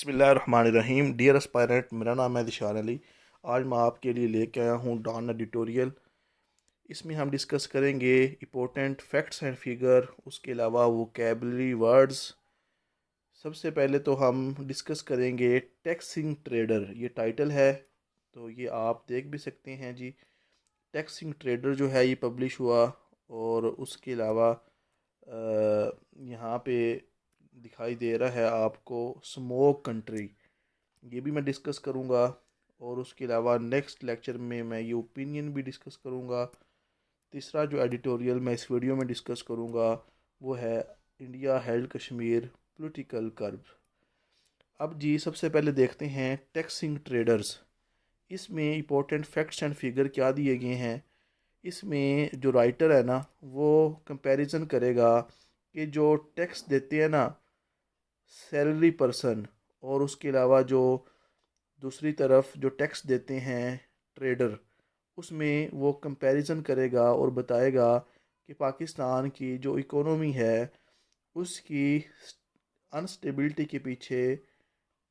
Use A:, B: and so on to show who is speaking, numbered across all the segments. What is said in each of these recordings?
A: बिस्मिल्लाहिर्रहमानिर्रहीम। Dear aspirant, मेरा नाम है दिशान अली। आज मैं आपके लिए लेके आया हूँ डॉन एडिटोरियल। इसमें हम डिस्कस करेंगे इम्पोर्टेंट फैक्ट्स एंड फिगर, उसके अलावा वोकेबलरी वर्ड्स। सबसे पहले तो हम डिस्कस करेंगे टैक्सिंग ट्रेडर, ये टाइटल है तो ये आप देख भी सकते हैं जी। टैक्सिंग ट्रेडर जो है ये पब्लिश हुआ, और उसके अलावा यहाँ पे दिखाई दे रहा है आपको स्मोक कंट्री, ये भी मैं डिस्कस करूँगा। और उसके अलावा नेक्स्ट लेक्चर में मैं ये ओपिनियन भी डिस्कस करूँगा। तीसरा जो एडिटोरियल मैं इस वीडियो में डिस्कस करूँगा वो है India held Kashmir political curve. अब जी सबसे पहले देखते हैं टैक्सिंग ट्रेडर्स। इसमें इंपॉर्टेंट फैक्ट्स एंड फिगर क्या दिए गए हैं। इसमें जो राइटर है ना वो कंपैरिजन करेगा कि जो टैक्स देते हैं ना सैलरी पर्सन, और उसके अलावा जो दूसरी तरफ जो टैक्स देते हैं ट्रेडर, उसमें वो कंपैरिजन करेगा और बताएगा कि पाकिस्तान की जो इकोनॉमी है उसकी अनस्टेबिलिटी के पीछे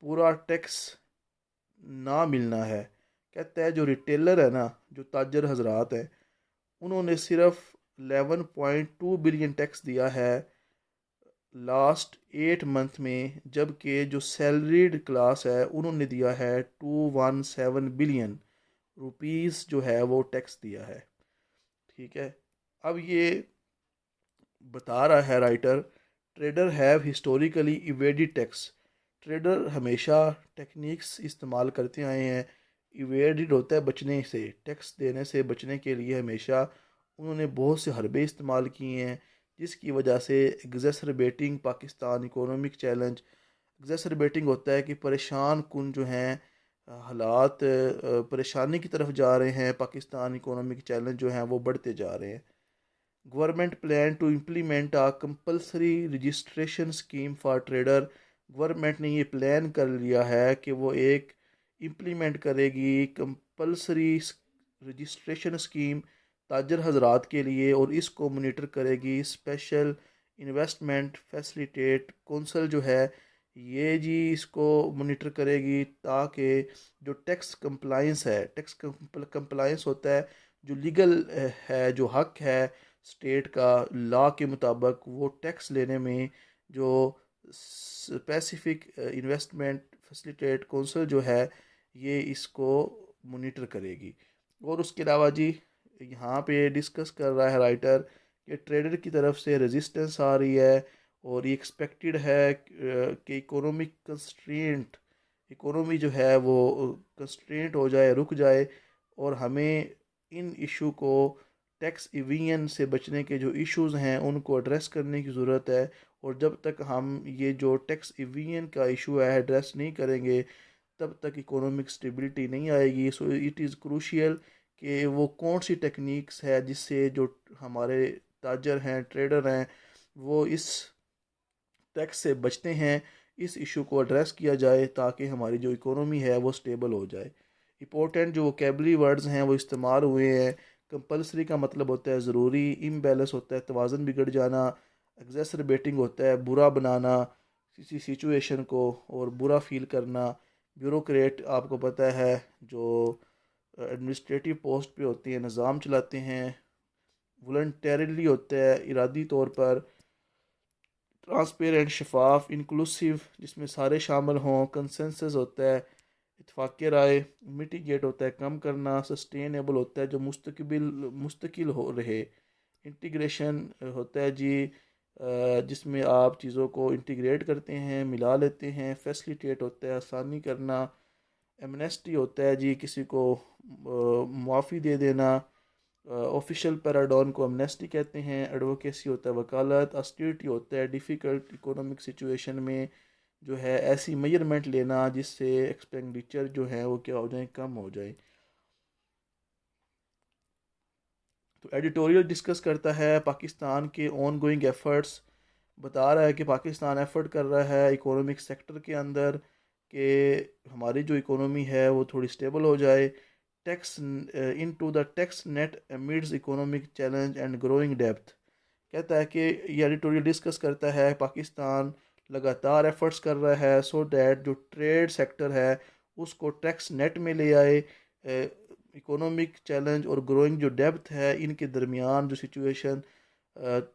A: पूरा टैक्स ना मिलना है। कहता है जो रिटेलर है ना, जो ताजर हजरात हैं, उन्होंने सिर्फ 11.2 बिलियन टैक्स दिया है लास्ट 8 मंथ में, जबकि जो सैलरीड क्लास है उन्होंने दिया है 217 बिलियन रुपीस जो है वो टैक्स दिया है। ठीक है। अब ये बता रहा है writer, trader have historically evaded tax. Trader हमेशा टेक्निक्स इस्तेमाल करते आए हैं। इवेडेड होता है बचने से, टैक्स देने से बचने के लिए हमेशा उन्होंने बहुत से हरबे इस्तेमाल किए हैं, जिसकी वजह से एग्जैसरबेटिंग पाकिस्तान इकोनॉमिक चैलेंज। एग्जैसरबेटिंग होता है कि परेशान कुन जो हैं हालात, परेशानी की तरफ जा रहे हैं, पाकिस्तान इकोनॉमिक चैलेंज जो हैं वो बढ़ते जा रहे हैं। Government plan to implement a compulsory registration scheme for trader. Government ने ये प्लान कर लिया है कि वो एक इम्प्लीमेंट करेगी कंपलसरी रजिस्ट्रेशन स्कीम ताजर हजरात के लिए, और इसको मोनिटर करेगी स्पेशल इन्वेस्टमेंट फैसिलिटेट कौंसल जो है ये जी, इसको मोनिटर करेगी ताकि जो टैक्स कंप्लाइंस है, टैक्स कंप्लाइंस होता है जो लीगल है, जो हक है स्टेट का लॉ के मुताबिक, वो टैक्स लेने में जो स्पेसिफिक इन्वेस्टमेंट फैसिलिटेट कौंसल जो है ये इसको मोनिटर करेगी। और उसके अलावा जी यहाँ पे डिस्कस कर रहा है राइटर कि ट्रेडर की तरफ से रेजिस्टेंस आ रही है, और ये एक्सपेक्टेड है कि इकोनॉमिक कंस्ट्रेंट, इकोनॉमी जो है वो कंस्ट्रेंट हो जाए, रुक जाए, और हमें इन इशू को टैक्स इवियन से बचने के जो इश्यूज हैं उनको एड्रेस करने की ज़रूरत है। और जब तक हम ये जो टैक्स इवियन का इशू है एड्रेस नहीं करेंगे तब तक इकोनॉमिक स्टेबिलिटी नहीं आएगी। सो इट इज़ क्रूशियल कि वो कौन सी टेक्निक्स है जिससे जो हमारे ताजर हैं, ट्रेडर हैं, वो इस टैक्स से बचते हैं, इस इशू को एड्रेस किया जाए ताकि हमारी जो इकोनॉमी है वो स्टेबल हो जाए। इंपॉर्टेंट जो वोकेबलरी वर्ड्स हैं वो इस्तेमाल हुए हैं। कंपलसरी का मतलब होता है ज़रूरी, इम्बैलेंस होता है तवाज़ुन बिगड़ जाना, एग्जैसरबेटिंग होता है बुरा बनाना किसी सिचुएशन को और बुरा फील करना। ब्यूरोक्रेट आपको पता है जो एडमिनिस्ट्रेटिव पोस्ट पे होती हैं, निज़ाम चलाते हैं। वॉलंटरीली होता है इरादी तौर पर। ट्रांसपेरेंट शफाफ इंक्लूसिव जिसमें सारे शामिल हों। कंसेंसस होता है इत्फाक़ राय। मिटिगेट होता है कम करना। सस्टेनेबल होता है जो मुस्तकिल हो रहे। इंटीग्रेशन होता है जी जिसमें आप चीज़ों को इंटीग्रेट करते हैं, मिला लेते हैं। फैसिलिटेट होता है आसानी करना। एमनेस्टी होता है जी किसी को मुआफ़ी दे देना। ऑफिशियल पैराडॉन को अमनेस्टी कहते हैं। एडवोकेसी होता है वकालत। ऑस्टेरिटी होता है डिफ़िकल्ट इकोनॉमिक सिचुएशन में जो है ऐसी मेजरमेंट लेना जिससे एक्सपेंडिचर जो है वो क्या हो जाए, कम हो जाए। तो एडिटोरियल डिस्कस करता है पाकिस्तान के ऑन गोइंग एफर्ट्स। बता रहा है कि पाकिस्तान एफर्ट कर रहा है इकोनॉमिक सेक्टर के अंदर कि हमारी जो इकोनॉमी है वो थोड़ी स्टेबल हो जाए। Tax into the tax net amidst economic challenge and growing depth. कहता है कि ये एडिटोरियल डिस्कस करता है पाकिस्तान लगातार एफर्ट्स कर रहा है सो दैट जो ट्रेड सेक्टर है उसको टैक्स नेट में ले आए। इकोनॉमिक चैलेंज और ग्रोइंग जो डेप्थ है इनके दरमियान जो सिचुएशन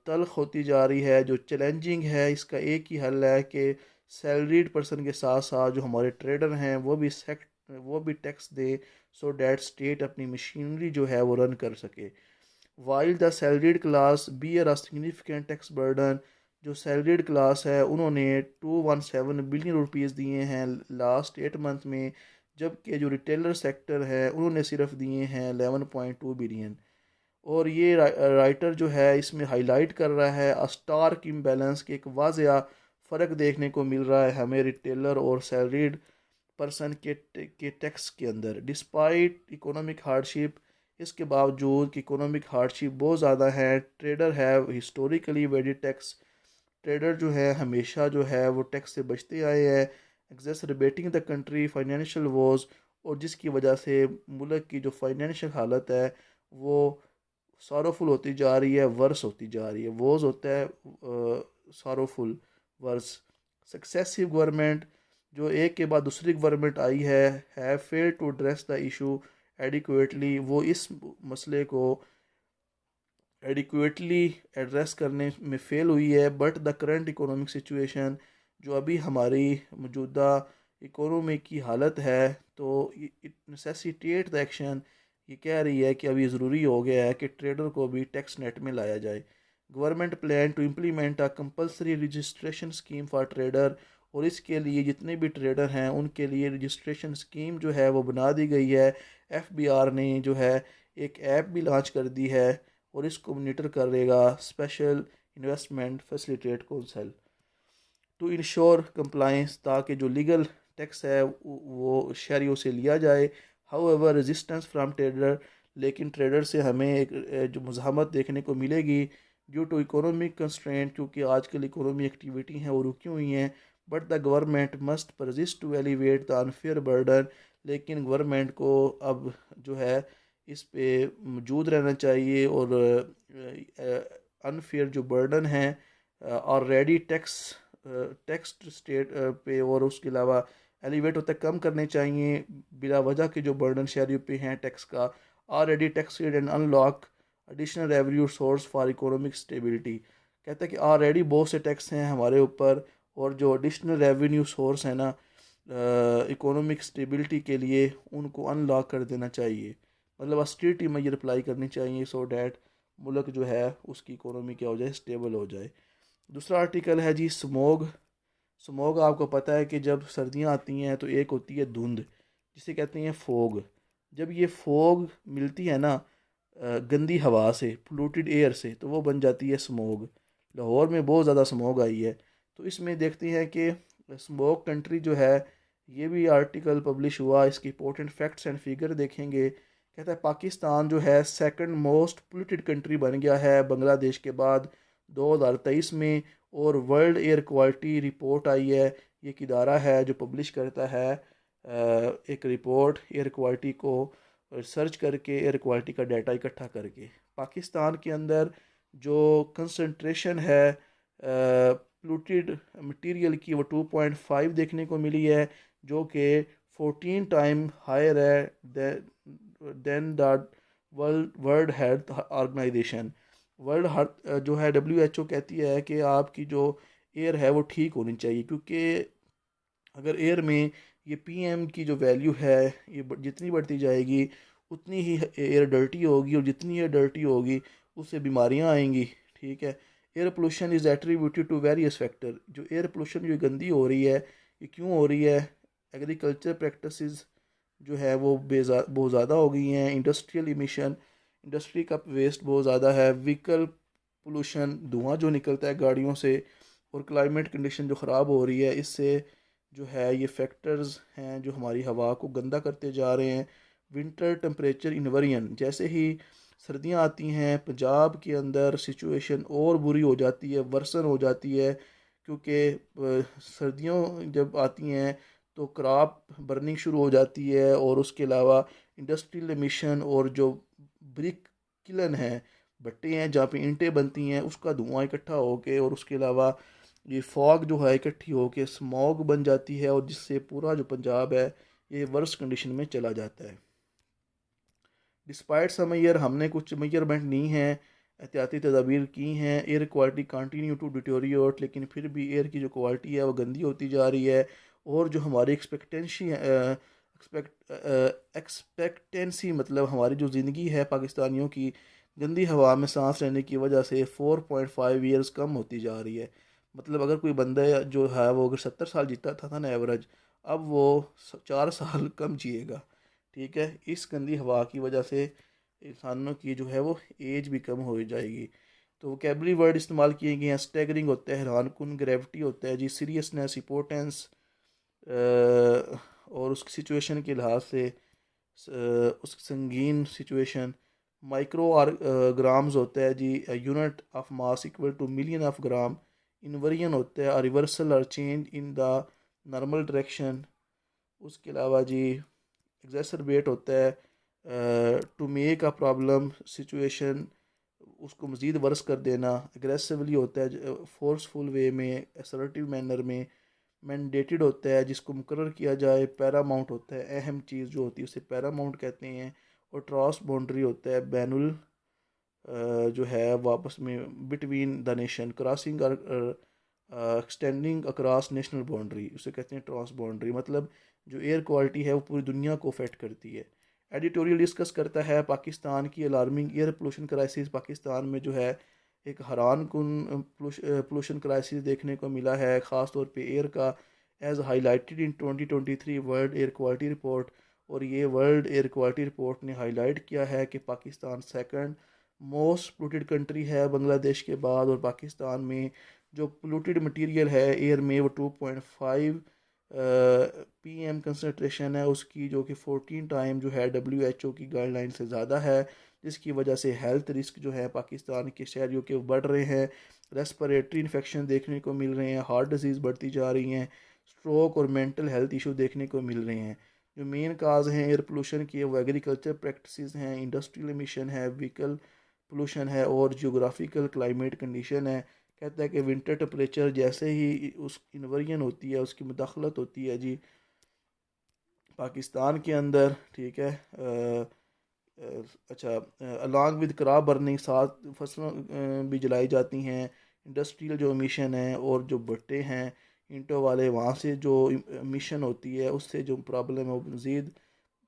A: तल्ख होती जा रही है, जो चैलेंजिंग है, इसका एक ही हल है कि सैलरीड पर्सन के साथ साथ जो हमारे ट्रेडर हैं वो भी tax they so that state अपनी मशीनरी जो है वो रन कर सके। While the salaried class bear a significant tax burden, जो सैलरीड क्लास है उन्होंने 217 बिलियन रुपीज़ दिए हैं लास्ट 8 मंथ में, जबकि जो रिटेलर सेक्टर है उन्होंने सिर्फ दिए हैं 11.2 बिलियन। और ये राइटर जो है इसमें हाईलाइट कर रहा है स्टार्क इम्बैलेंस के एक वाज़या फ़र्क देखने को मिल रहा है हमें रिटेलर और सैलरीड पर्सन के टैक्स के अंदर। डिस्पाइट इकोनॉमिक हार्डशिप, इसके बावजूद कि इकोनॉमिक हार्डशिप बहुत ज़्यादा है, ट्रेडर है हिस्टोरिकली वेरी टैक्स, ट्रेडर जो है हमेशा जो है वो टैक्स से बचते आए हैं, एग्जैसरबेटिंग द कंट्री फाइनेंशियल वॉज, और जिसकी वजह से मुल्क की जो फाइनेंशियल हालत है वो सॉरोफुल होती जा रही है, वर्स होती जा रही है। वोज होता है सॉरोफुल, वर्स। सक्सेसिव गवर्नमेंट, जो एक के बाद दूसरी गवर्नमेंट आई है fail to address the issue adequately, वो इस मसले को एडिक्वेटली एड्रेस करने में फेल हुई है। But the current economic situation, जो अभी हमारी मौजूदा इकोनॉमी की हालत है, तो इट नेसेसिटेट द एक्शन, ये कह रही है कि अभी ज़रूरी हो गया है कि ट्रेडर को भी टैक्स नेट में लाया जाए। Government plan to implement a compulsory registration scheme for trader, और इसके लिए जितने भी ट्रेडर हैं उनके लिए रजिस्ट्रेशन स्कीम जो है वो बना दी गई है। एफबीआर ने जो है एक ऐप भी लॉन्च कर दी है और इसको मॉनिटर करेगा special investment facilitate council to ensure compliance, ताकि जो लीगल टैक्स है वो शहरियों से लिया जाए। How ever resistance from trader, लेकिन ट्रेडर से हमें एक जो मुज़ाहमत देखने को मिलेगी ड्यू टू इकोनॉमिक कंस्ट्रेंट, क्योंकि आजकल इकोनॉमी एक्टिविटी हैं वो रुकी हुई हैं। But the government must persist to elevate the unfair burden, लेकिन गवर्नमेंट को अब जो है इस पे मौजूद रहना चाहिए और अनफेयर जो बर्डन है ऑलरेडी टैक्स टैक्स स्टेट पे और उसके अलावा एलिवेट होता कम करने चाहिए। बिला वजह के जो बर्डन शहरियों पे हैं टैक्स का, already tax and unlock additional revenue source for economic stability, कहता है कि ऑलरेडी बहुत से टैक्स हैं हमारे ऊपर और जो एडिशनल रेवेन्यू सोर्स है ना इकोनॉमिक स्टेबिलिटी के लिए उनको अनलॉक कर देना चाहिए, मतलब ऑस्टेरिटी मेजर अप्लाई करनी चाहिए सो डैट मुल्क जो है उसकी इकोनॉमी क्या हो जाए, स्टेबल हो जाए। दूसरा आर्टिकल है जी स्मोग। स्मोग आपको पता है कि जब सर्दियाँ आती हैं तो एक होती है धुंध जिसे कहते हैं फोग। जब ये फोग मिलती है ना गंदी हवा से, पोल्यूटेड एयर से, तो वो बन जाती है स्मोग। लाहौर में बहुत ज़्यादा स्मोग आई है, तो इसमें देखते हैं कि स्मोग कंट्री जो है, ये भी आर्टिकल पब्लिश हुआ, इसकी इंपॉर्टेंट फैक्ट्स एंड फिगर देखेंगे। कहता है पाकिस्तान जो है सेकंड मोस्ट पोल्यूटेड कंट्री बन गया है बांग्लादेश के बाद 2023 में, और वर्ल्ड एयर क्वालिटी रिपोर्ट आई है। ये एक इदारा है जो पब्लिश करता है एक रिपोर्ट एयर क्वालिटी को सर्च करके, एयर क्वालिटी का डाटा इकट्ठा करके। पाकिस्तान के अंदर जो कंसंट्रेशन है पोल्यूटेड मटेरियल की वो 2.5 देखने को मिली है, जो कि 14 टाइम हायर है than the World Health Organization. World Health जो है WHO कहती है कि आपकी जो एयर है वो ठीक होनी चाहिए, क्योंकि अगर एयर में ये PM की जो वैल्यू है ये जितनी बढ़ती जाएगी उतनी ही एयर डर्टी होगी, और जितनी एयर डर्टी होगी उससे बीमारियां आएंगी। ठीक है। Air pollution is attributed to various factor, जो एयर पोल्यूशन जो गंदी हो रही है ये क्यों हो रही है? एग्रीकल्चर प्रैक्टिसेस जो है वो बहुत ज़्यादा हो गई हैं, इंडस्ट्रियल इमिशन, इंडस्ट्री का वेस्ट बहुत ज़्यादा है, व्हीकल पोल्यूशन, धुआं जो निकलता है गाड़ियों से, और क्लाइमेट कंडीशन जो ख़राब हो रही है, इससे जो है ये फैक्टर्स हैं जो हमारी हवा को गंदा करते जा रहे हैं। विंटर टेम्परेचर इनवेरियन, जैसे ही सर्दियाँ आती हैं पंजाब के अंदर सिचुएशन और बुरी हो जाती है, वर्सन हो जाती है, क्योंकि सर्दियों जब आती हैं तो क्रॉप बर्निंग शुरू हो जाती है, और उसके अलावा इंडस्ट्रियल एमिशन और जो ब्रिक किलन है, भट्टे हैं जहाँ पे ईंटें बनती हैं, उसका धुआं इकट्ठा होके, और उसके अलावा ये फॉग जो है इकट्ठी होकर स्मॉग बन जाती है, और जिससे पूरा जो पंजाब है ये वर्स्ट कंडीशन में चला जाता है। डिस्पाइट सम ईयर हमने कुछ मेजरमेंट ली हैं, एहतियाती तदाबीर की हैं, एयर क्वालिटी कंटिन्यू टू डिटोरियोट, लेकिन फिर भी एयर की जो क्वालिटी है वो गंदी होती जा रही है। और जो हमारी एक्सपेक्टेंसी मतलब हमारी जो ज़िंदगी है पाकिस्तानियों की, गंदी हवा में सांस लेने की वजह से 4.5 ईयर्स कम होती जा रही है। मतलब अगर कोई बंदा जो है वो अगर 70 साल जीता था ना एवरेज, अब वो 4 साल कम जिएगा। ठीक है, इस गंदी हवा की वजह से इंसानों की जो है वो एज भी कम हो जाएगी। तो वोकेबलरी वर्ड इस्तेमाल किए गए हैं, स्टैगरिंग होता है, हैरान कुन, ग्रेविटी होता है जी, सीरियसनेस, इंपॉर्टेंस, और उसकी सिचुएशन के लिहाज से उसकी संगीन सिचुएशन। माइक्रो और ग्राम्स होता है जी, unit of mass equal to million of gram. Inversion होता है रिवर्सल और change in the normal direction. उसके अलावा जी एग्जैसरबेट होता है to make a problem situation, उसको मज़ीद वर्स कर देना। एग्रेसिवली होता है फोर्सफुल वे में, असर्टिव मैनर में। मैंडेटेड होता है जिसको मुकर्रर किया जाए। पैरामाउंट होता है अहम चीज़ जो होती है उसे पैरामाउंट कहते हैं। और ट्रांस बाउंड्री होता है बैनुल जो है वापस में बिटवीन द नेशन, क्रॉसिंग और एक्सटेंडिंग अक्रॉस नेशनल बाउंड्री, उसे कहते हैं ट्रांस बाउंड्री। मतलब जो एयर क्वालिटी है वो पूरी दुनिया को अफेक्ट करती है। एडिटोरियल डिस्कस करता है पाकिस्तान की alarming air pollution crisis. Pakistan में जो है एक हैरान कुन पोल्यूशन क्राइसिस देखने को मिला है, ख़ास तौर पे एयर का, as highlighted in 2023 world air quality report. और ये वर्ल्ड एयर क्वालिटी रिपोर्ट ने हाईलाइट किया है कि Pakistan second most polluted country है बांग्लादेश के बाद। और पाकिस्तान में जो पोल्यूटेड मटेरियल है एयर में वो 2.5 पीएम कंसनट्रेशन है उसकी, जो कि 14 टाइम जो है WHO की गाइडलाइन से ज़्यादा है, जिसकी वजह से हेल्थ रिस्क जो है पाकिस्तान के शहरियों के बढ़ रहे हैं। रेस्पिरेटरी इन्फेक्शन देखने को मिल रहे हैं, हार्ट डिजीज़ बढ़ती जा रही हैं, स्ट्रोक और मेंटल हेल्थ इशू देखने को मिल रहे हैं। जो मेन काज हैं एयर पोल्यूशन के वो एग्रीकल्चर प्रैक्टिसेस हैं, इंडस्ट्रियल एमिशन है, व्हीकल पोल्यूशन है, और जियोग्राफिकल क्लाइमेट कंडीशन है। कहता है कि विंटर टेम्परेचर जैसे ही उस इन्वर्जन होती है उसकी मुदाखलत होती है जी पाकिस्तान के अंदर। ठीक है, अच्छा, अलॉन्ग विद क्रॉप बर्निंग, साथ फसलों भी जलाई जाती हैं। इंडस्ट्रियल जो मिशन है और जो भट्टे हैं ईंटों वाले, वहाँ से जो मिशन होती है उससे जो प्रॉब्लम है वो मज़ीद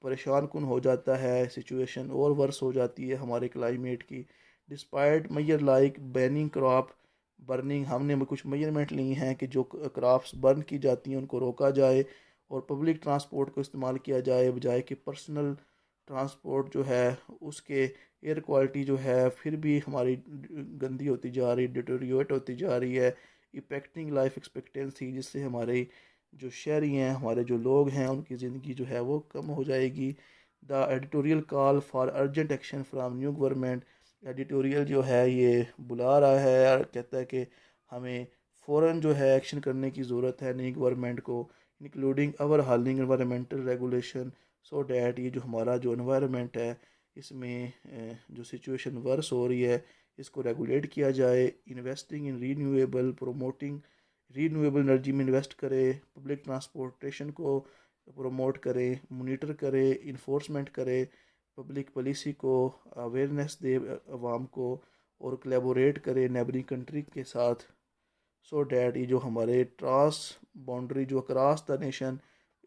A: परेशान कुन हो जाता है, सिचुएशन और वर्स हो जाती है हमारे क्लाइमेट की। Despite measures like banning crop burning, हमने कुछ मेजरमेंट ली हैं कि जो क्रॉप्स बर्न की जाती हैं उनको रोका जाए और पब्लिक ट्रांसपोर्ट को इस्तेमाल किया जाए बजाय कि पर्सनल ट्रांसपोर्ट जो है उसके। एयर क्वालिटी जो है फिर भी हमारी गंदी होती जा रही, डिटोरिएट होती जा रही है, इफेक्टिंग लाइफ एक्सपेक्टेंसी, जिससे हमारे जो शहरी हैं, हमारे जो लोग हैं, उनकी ज़िंदगी जो है वो कम हो जाएगी। The editorial call for urgent action from new government, editorial जो है ये बुला रहा है और कहता है कि हमें फ़ौरन जो है एक्शन करने की ज़रूरत है नई गवर्नमेंट को, including our hauling environmental regulation, so that ये जो हमारा जो इन्वायरमेंट है इसमें जो सिचुएशन वर्स हो रही है इसको रेगुलेट किया जाए। Investing in renewable, promoting renewable energy में इन्वेस्ट करे, पब्लिक ट्रांसपोर्टेशन को प्रमोट करे, मोनीटर करे, इन्फोर्समेंट करे, पब्लिक पॉलिसी को अवेयरनेस दे आवाम को, और कोलैबोरेट करे नेबरिंग कंट्री के साथ, सो डैट ये जो हमारे ट्रांस बाउंड्री जो across the nation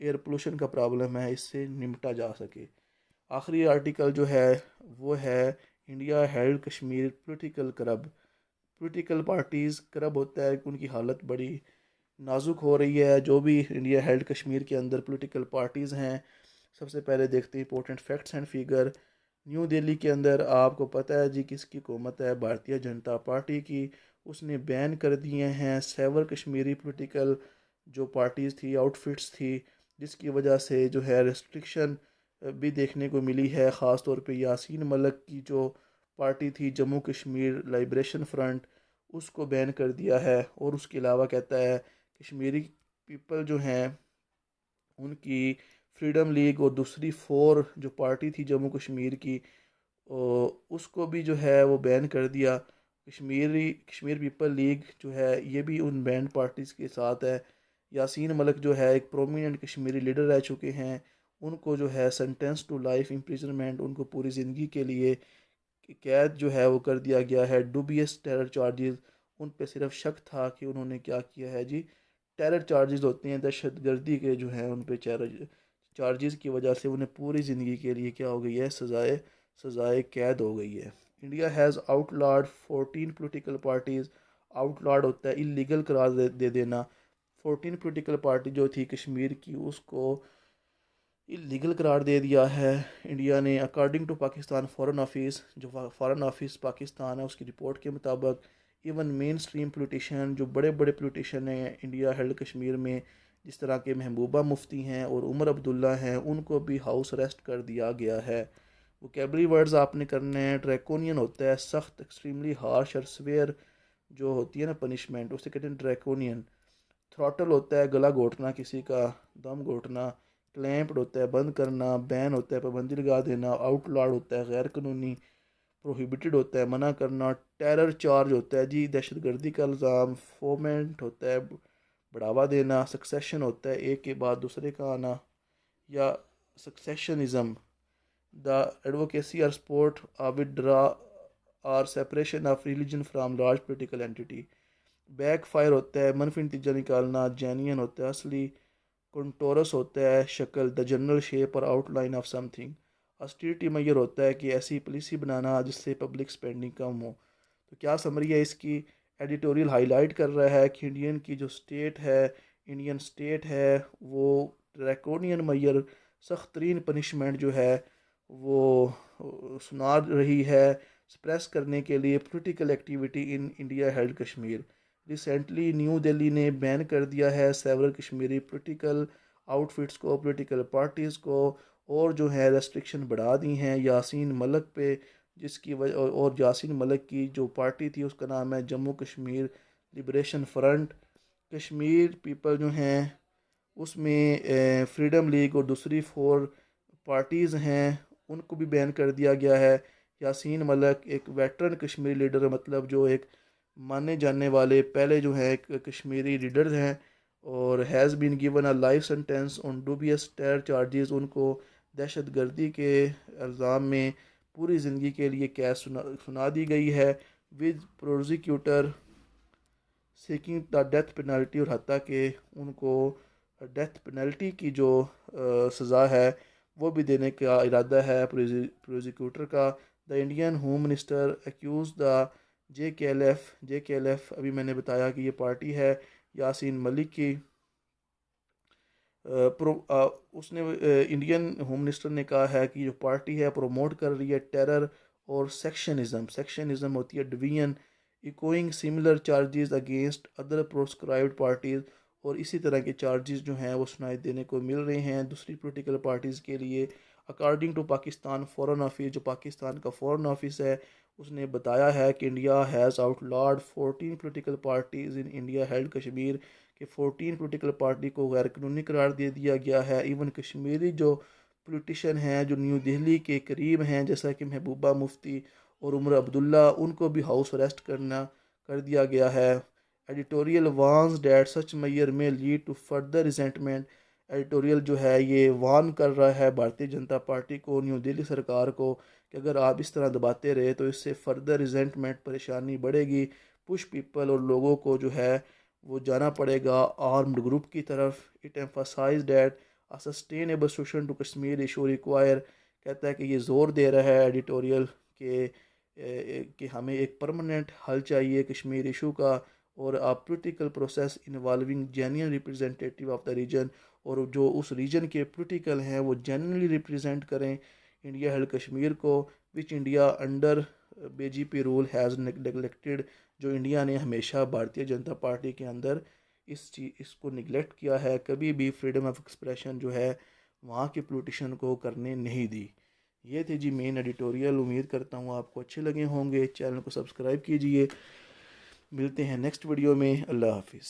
A: air pollution का प्रॉब्लम है इससे निपटा जा सके। आखिरी आर्टिकल जो है वो है इंडिया हेल्ड कश्मीर पोलिटिकल करब। पोलिटिकल पार्टीज़ करब होता है कि उनकी हालत बड़ी नाजुक हो रही है। जो भी इंडिया हेल्ड कश्मीर के अंदर पोलिटिकल पार्टीज़ हैं, सबसे पहले देखते हैं important facts and figure. New Delhi के अंदर आपको पता है जी किसकी हुकूमत है, भारतीय जनता पार्टी की। उसने बैन कर दिए हैं सेवर कश्मीरी पोलिटिकल जो पार्टीज़ थी, आउटफिट्स थी, जिसकी वजह से जो है रिस्ट्रिक्शन भी देखने को मिली है। ख़ास तौर पे यासीन मलिक की जो पार्टी थी जम्मू कश्मीर लिबरेशन फ्रंट, उसको बैन कर दिया है। और उसके अलावा कहता है कश्मीरी पीपल जो हैं उनकी फ्रीडम लीग और दूसरी फोर जो पार्टी थी जम्मू कश्मीर की, उसको भी जो है वो बैन कर दिया। कश्मीर पीपल लीग जो है ये भी उन बैंड पार्टीज़ के साथ है। यासीन मलिक जो है एक प्रोमिनेंट कश्मीरी लीडर रह चुके हैं, उनको जो है सेंटेंस टू लाइफ इम्प्रिजनमेंट, उनको पूरी ज़िंदगी के लिए कैद जो है वो कर दिया गया है। डूबियस टेरर चार्जेस, उन पे सिर्फ शक था कि उन्होंने क्या किया है जी, टेरर चार्जेस होते हैं दहशत गर्दी के जो हैं, उन पे चार्जेस की वजह से उन्हें पूरी ज़िंदगी के लिए क्या हो गई है, सजाए कैद हो गई है। India has outlawed 14 political parties. Outlawed होता है इलीगल करार दे देना। 14 पोलिटिकल पार्टी जो थी कश्मीर की, उसको इलीगल करार दे दिया है इंडिया ने। According to Pakistan foreign office, जो फॉरेन ऑफिस पाकिस्तान है उसकी रिपोर्ट के मुताबिक इवन मेन स्ट्रीम पोलिटिशियन, जो बड़े बड़े पोलिटिशियन हैं इंडिया हेल्ड कश्मीर में, जिस तरह के महबूबा मुफ्ती हैं और उमर अब्दुल्ला हैं, उनको भी हाउस अरेस्ट कर दिया गया है। वोकेबलरी वर्ड्स आपने करने हैं। ड्रैकोनियन होता है सख्त, एक्सट्रीमली हार्श और स्वेयर जो होती है ना पनिशमेंट, उसे कहते हैं ड्रैकोनियन। थ्रॉटल होता है गला घोटना, किसी का दम घोटना। क्लैंप्ड होता है बंद करना। बैन होता है पाबंदी लगा देना। आउटलॉड होता है गैर कानूनी। प्रोहिबिटेड होता है मना करना। टेरर चार्ज होता है जी दहशत गर्दी का इल्ज़ाम। फोमेंट होता है बढ़ावा देना। सक्सेशन होता है एक के बाद दूसरे का आना या सक्सेशनिज्म। द एडवोकेसी और सपोर्ट विदड्रा और separation of religion from large political entity. Back fire होता है मनफी नतीजा निकालना। जेन्युइन होता है असली। कंटोरस होता है शक्ल, द जनरल शेप और outline of something. Austerity measure होता है कि ऐसी पॉलिसी बनाना जिससे पब्लिक स्पेंडिंग कम हो। तो क्या समरी है इसकी? एडिटोरियल हाईलाइट कर रहा है कि इंडियन स्टेट है वो ड्रैकोनियन मेजर, सख्त तरीन पनिशमेंट जो है वो सुना रही है स्प्रेस करने के लिए political activity in India held Kashmir. Recently new Delhi ने बैन कर दिया है सेवरल कश्मीरी पॉलिटिकल आउटफिट्स को, पॉलिटिकल पार्टीज़ को, और जो है रेस्ट्रिक्शन बढ़ा दी हैं यासीन मलिक पे, जिसकी वजह और यासीन मलिक की जो पार्टी थी उसका नाम है Jammu Kashmir liberation front. Kashmir people जो हैं उसमें फ्रीडम लीग और दूसरी 4 पार्टीज़ हैं, उनको भी बैन कर दिया गया है। यासीन मलिक एक वेटरन कश्मीरी लीडर, मतलब जो एक माने जाने वाले पहले जो है एक कश्मीरी लीडर हैं, और has been given a life sentence on dubious terror charges. उनको दहशत गर्दी के इल्ज़ाम में पूरी ज़िंदगी के लिए कैद सुना दी गई है, with prosecutor seeking the death penalty. और हत्या के उनको डेथ पेनल्टी की जो सज़ा है वो भी देने का इरादा है प्रोसिक्यूटर का। The Indian home minister accuse the J K L F, अभी मैंने बताया कि ये पार्टी है यासीन मलिक की। उसने इंडियन होम मिनिस्टर ने कहा है कि जो पार्टी है प्रमोट कर रही है टेरर और सेक्शनिज्म होती है division, echoing similar charges against other proscribed parties. और इसी तरह के चार्जेस जो हैं वो सुनाई देने को मिल रहे हैं दूसरी पॉलिटिकल पार्टीज़ के लिए। According to Pakistan foreign office, जो पाकिस्तान का फॉरेन ऑफिस है, उसने बताया है कि India has outlawed 14 political parties in India held Kashmir, कि 14 पॉलिटिकल पार्टी को गैर कानूनी करार दे दिया गया है। इवन कश्मीरी जो पॉलिटिशियन हैं जो न्यू दिल्ली के करीब हैं, जैसा कि महबूबा मुफ्ती और उमर अब्दुल्ला, उनको भी हाउस अरेस्ट कर दिया गया है। Editorial warns that such measures may lead to further resentment. Editorial जो है ये वार्न कर रहा है भारतीय जनता पार्टी को, न्यू दिल्ली सरकार को, कि अगर आप इस तरह दबाते रहे तो इससे फर्दर रिजेंटमेंट परेशानी बढ़ेगी। पुश पीपल और लोगों को जो है वो जाना पड़ेगा आर्म्ड ग्रुप की तरफ। It emphasise that a sustainable solution to Kashmir issue require, कहता है कि ये ज़ोर दे रहा है एडिटोरियल कि हमें एक परमानेंट हल चाहिए कश्मीर इशू का, और a political process involving genuine representative of the region, और जो उस रीजन के पोलिटिकल हैं वो जेन्युइनली रिप्रेजेंट करें इंडिया हेल्ड कश्मीर को, which India under BJP rule has neglected, जो इंडिया ने हमेशा भारतीय जनता पार्टी के अंदर इसको निगलेक्ट किया है, कभी भी फ्रीडम ऑफ एक्सप्रेशन जो है वहाँ के पोलिटिशियन को करने नहीं दी। ये थे जी मेन एडिटोरियल। उम्मीद करता हूँ आपको अच्छे लगे होंगे। चैनल को सब्सक्राइब कीजिए। मिलते हैं नेक्स्ट वीडियो में। अल्लाह हाफिज़।